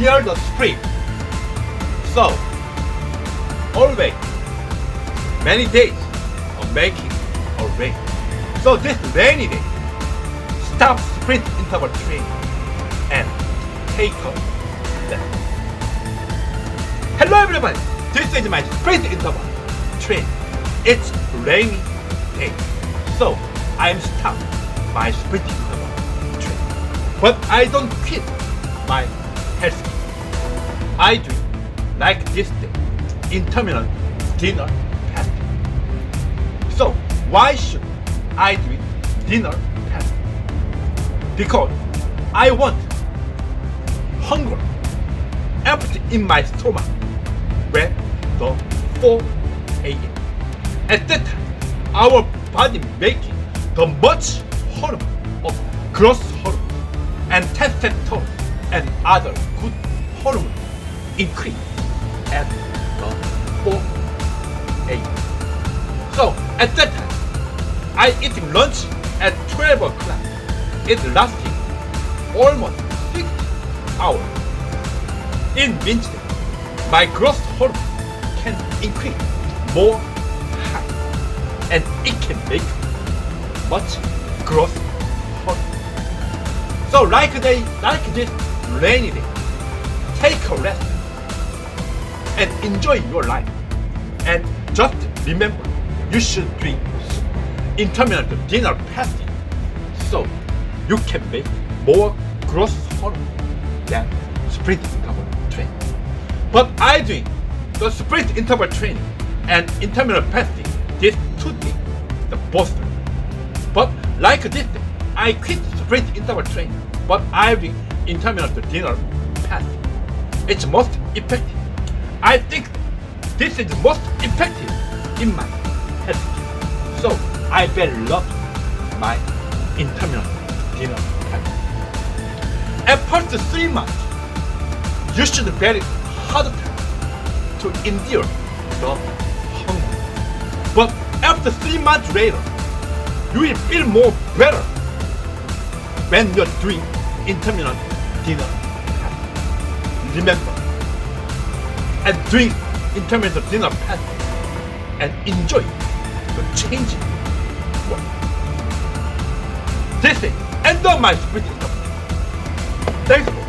near the spring. So, always, many days of making a rain. So this rainy day, stop sprint interval training and take a rest. Hello everybody, this is my sprint interval training. It's rainy day, so I am stop my sprint interval training. But I don't quit my health. I do like this day, intermittent dinner fasting. So why should I do dinner fasting? Because I want hunger empty in my stomach when the 4 a.m. At that time, our body making the much hormone of growth hormone and testosterone and other good hormones increase at the 4 a.m. So at that time, I eating lunch at 12 o'clock. It lasting almost 6 hours. In meantime, my growth hormone can increase more high, and it can make much growth hormone. So like this rainy day, take a rest and enjoy your life. And just remember, you should drink intermittent dinner fasting so you can make more growth hormone than sprint interval training. But I doing the sprint interval training and intermittent fasting, these two things, the both. But like this, I quit sprint interval training, but I doing intermittent dinner fasting. It's most effective. I think this is most effective in my health. So I very love my intermittent dinner fasting. At first 3 months, you should very hard time to endure the hunger. But after 3 months later, you will feel more better when you're doing intermittent dinner fasting. Remember, and doing intermittent dinner fasting and enjoy the changing world. This is end of my sprint interval. Thanks for